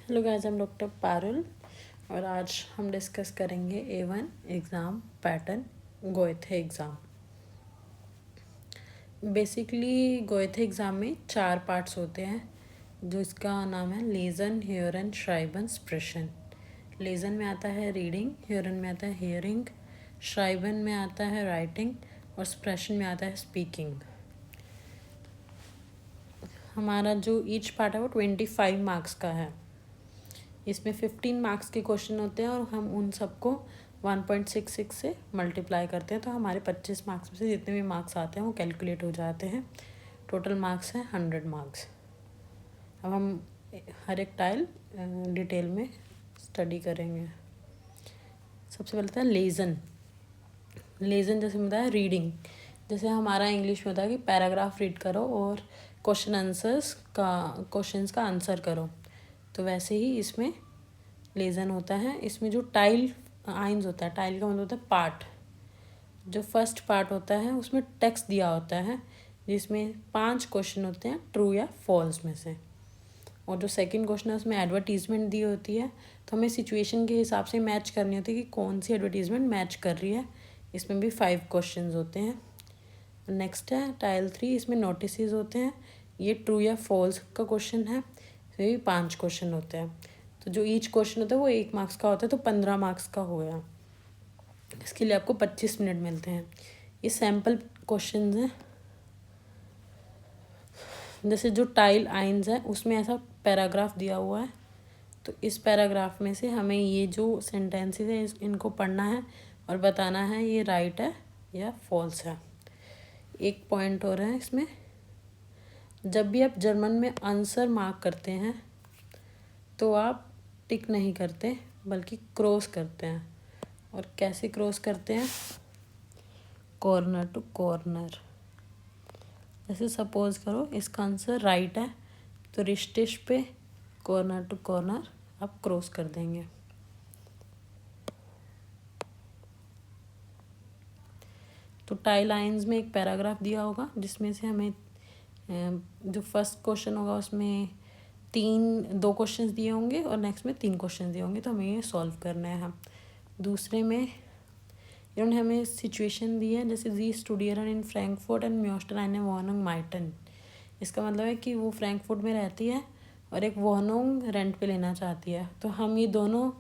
Hello guys, हम doctor Parul और आज हम डिस्कस करेंगे A1 exam pattern Goethe exam. Basically Goethe exam में 4 पार्ट्स होते हैं, जो इसका नाम है लेज़न, हेयरन, श्राइबन, स्प्रेशन। लेज़न में आता है रीडिंग, हेयरन में आता है हियरिंग, श्राइबन में आता है राइटिंग और स्प्रेशन में आता है स्पीकिंग। हमारा जो ईच पार्ट है वो 25 मार्क्स का है। इसमें 15 मार्क्स के क्वेश्चन होते हैं और हम उन सबको 1.66 से मल्टीप्लाई करते हैं, तो हमारे 25 मार्क्स में से जितने भी मार्क्स आते हैं वो कैलकुलेट हो जाते हैं। टोटल मार्क्स हैं 100 मार्क्स। अब हम हर एक टाइल डिटेल में स्टडी करेंगे। सबसे पहले था लेज़न। लेज़न जैसे बताया रीडिंग, जैसे हमारा इंग्लिश में होता है कि पैराग्राफ रीड करो और क्वेश्चंस का आंसर करो, तो वैसे ही इसमें लेज़न होता है। इसमें जो टाइल आइंस होता है, टाइल का मतलब होता है पार्ट। जो फर्स्ट पार्ट होता है उसमें टेक्स्ट दिया होता है, जिसमें 5 क्वेश्चन होते हैं ट्रू या फॉल्स में से, और जो सेकंड क्वेश्चन है उसमें एडवर्टीजमेंट दी होती है, तो हमें सिचुएशन के हिसाब से मैच करनी होती है कि कौन सी एडवर्टीजमेंट मैच कर रही है। इसमें भी 5 क्वेश्चन होते हैं। नेक्स्ट है टाइल 3, इसमें नोटिस होते हैं। ये ट्रू या फॉल्स का क्वेश्चन है, इसमें भी 5 क्वेश्चन होते हैं। तो जो ईच क्वेश्चन होता है वो 1 मार्क्स का होता है, तो 15 मार्क्स का हो गया। इसके लिए आपको 25 मिनट मिलते हैं। ये सैम्पल क्वेश्चन हैं। जैसे जो टाइल आइंस है उसमें ऐसा पैराग्राफ दिया हुआ है, तो इस पैराग्राफ में से हमें ये जो सेंटेंसेस है इनको पढ़ना है और बताना है ये राइट है या फॉल्स है। एक पॉइंट हो रहा है इसमें, जब भी आप जर्मन में आंसर मार्क करते हैं तो आप टिक नहीं करते बल्कि क्रॉस करते हैं। और कैसे क्रॉस करते हैं? Corner to corner. जैसे सपोज करो इसका आंसर राइट है, तो रिश्तेश पे कॉर्नर टू कॉर्नर आप क्रॉस कर देंगे। तो टाई लाइंस में एक पैराग्राफ दिया होगा, जिसमें से हमें जो फर्स्ट क्वेश्चन होगा उसमें 2 क्वेश्चंस दिए होंगे और नेक्स्ट में 3 क्वेश्चन दिए होंगे, तो हमें ये सॉल्व करना है। हम दूसरे में इन्होंने हमें सिचुएशन दी है, जैसे जी स्टूडियरन इन फ्रैंकफर्ट एंड म्योस्टर eine Wohnung माइटन। इसका मतलब है कि वो फ्रैंकफर्ट में रहती है और एक वॉनोंग रेंट पे लेना चाहती है। तो हम ये दोनों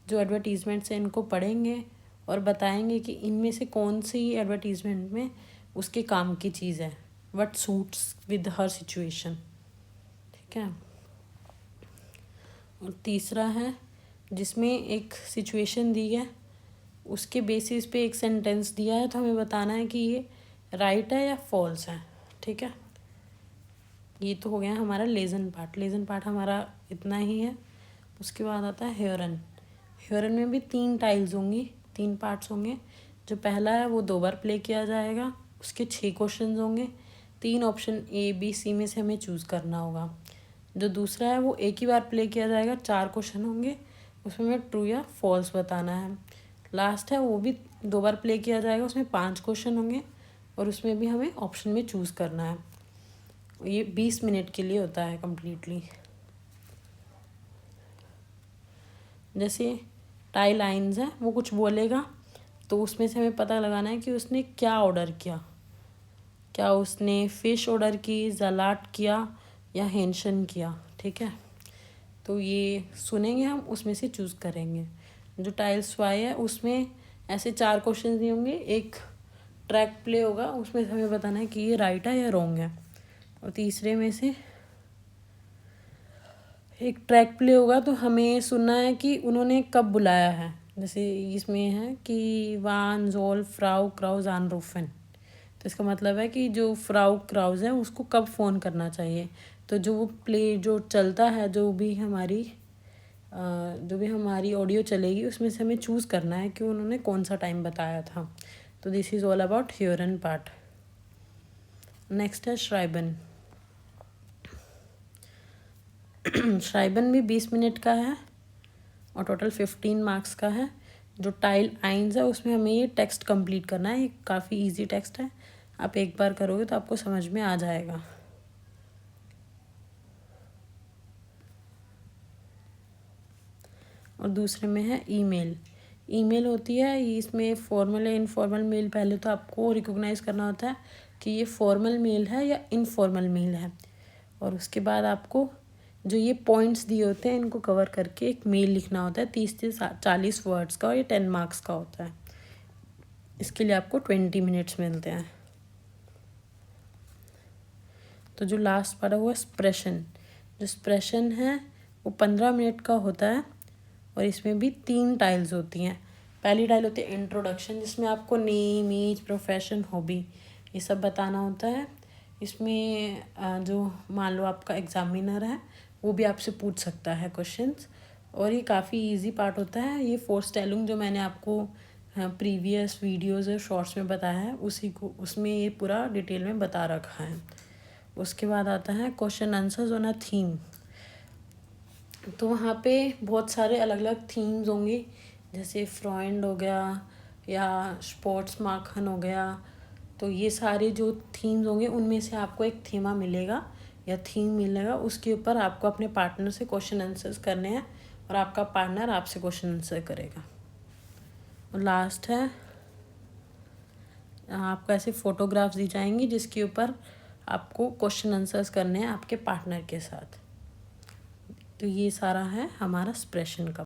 जो एडवर्टीज़मेंट्स हैं इनको पढ़ेंगे और बताएंगे कि इनमें से कौन सी एडवर्टीज़मेंट में उसके काम की चीज़ है, what suits with her situation. ठीक है। और तीसरा है जिसमें एक सिचुएशन दी है, उसके बेसिस पे एक सेंटेंस दिया है, तो हमें बताना है कि ये राइट है या फॉल्स है। ठीक है। ये तो हो गया हमारा लेज़न पार्ट। लेज़न पार्ट हमारा इतना ही है। उसके बाद आता है हेयरन। हेयरन में भी 3 टाइल्स होंगी, 3 पार्ट्स होंगे। जो पहला है वो 2 बार प्ले किया जाएगा, उसके 6 क्वेश्चन होंगे। 3 ऑप्शन A, B, C में से हमें चूज़ करना होगा। जो दूसरा है वो एक ही बार प्ले किया जाएगा, 4 क्वेश्चन होंगे, उसमें हमें ट्रू या फॉल्स बताना है। लास्ट है वो भी 2 बार प्ले किया जाएगा, उसमें 5 क्वेश्चन होंगे और उसमें भी हमें ऑप्शन में चूज़ करना है। ये 20 मिनट के लिए होता है कम्प्लीटली। जैसे टाई लाइन्स है, वो कुछ बोलेगा तो उसमें से हमें पता लगाना है कि उसने क्या ऑर्डर किया। क्या उसने फ़िश ऑर्डर की, जलाट किया या हेंशन किया। ठीक है। तो ये सुनेंगे हम, उसमें से चूज़ करेंगे। जो टाइल्स वाई है उसमें ऐसे 4 क्वेश्चन दिए होंगे, एक ट्रैक प्ले होगा, उसमें से हमें बताना है कि ये राइट है या रॉन्ग है। और तीसरे में से एक ट्रैक प्ले होगा, तो हमें सुनना है कि उन्होंने कब बुलाया है। जैसे इसमें है कि वान जोल फ्राउ क्राउज आनरूफन, तो इसका मतलब है कि जो फ्राउ क्राउज है उसको कब फ़ोन करना चाहिए। तो जो वो प्ले जो चलता है, जो भी हमारी ऑडियो चलेगी उसमें से हमें चूज़ करना है कि उन्होंने कौन सा टाइम बताया था। तो दिस इज़ ऑल अबाउट हेयरन पार्ट। नेक्स्ट है श्राइबन। श्राइबन भी 20 मिनट का है और टोटल 15 मार्क्स का है। जो टाइल आइंस है उसमें हमें ये टेक्स्ट कंप्लीट करना है। ये काफ़ी इजी टेक्स्ट है, आप एक बार करोगे तो आपको समझ में आ जाएगा। और दूसरे में है ईमेल। ईमेल होती है, इसमें फॉर्मल या इनफॉर्मल मेल पहले तो आपको रिकॉग्नाइज़ करना होता है कि ये फॉर्मल मेल है या इनफॉर्मल मेल है, और उसके बाद आपको जो ये पॉइंट्स दिए होते हैं इनको कवर करके एक मेल लिखना होता है 30 से 40 वर्ड्स का, और ये 10 मार्क्स का होता है। इसके लिए आपको 20 मिनट्स मिलते हैं। तो जो लास्ट पार्ट है वो एक्सप्रेशन। जो एक्सप्रेशन है वो 15 मिनट का होता है, और इसमें भी 3 टाइल्स होती हैं। पहली टाइल होती है इंट्रोडक्शन, जिसमें आपको नेम, एज, प्रोफेशन, हॉबी ये सब बताना होता है। इसमें जो मान लो आपका एग्जामिनर है वो भी आपसे पूछ सकता है क्वेश्चंस, और ये काफ़ी इजी पार्ट होता है। ये फोरस्टेलिंग जो मैंने आपको प्रीवियस वीडियोस और शॉर्ट्स में बताया है उसी को उसमें ये पूरा डिटेल में बता रखा है। उसके बाद आता है question answers on a theme. तो वहाँ पे बहुत सारे अलग अलग थीम्स होंगे, जैसे फ्रॉइड हो गया या स्पोर्ट्स माखन हो गया। तो ये सारे जो थीम्स होंगे उनमें से आपको एक थीमा मिलेगा या थीम मिलेगा, उसके ऊपर आपको अपने पार्टनर से क्वेश्चन आंसर्स करने हैं, और आपका पार्टनर आपसे क्वेश्चन आंसर करेगा। और लास्ट है आपको ऐसे फोटोग्राफ्स दी जाएंगी जिसके ऊपर आपको क्वेश्चन आंसर्स करने हैं आपके पार्टनर के साथ। तो ये सारा है हमारा एक्सप्रेशन का।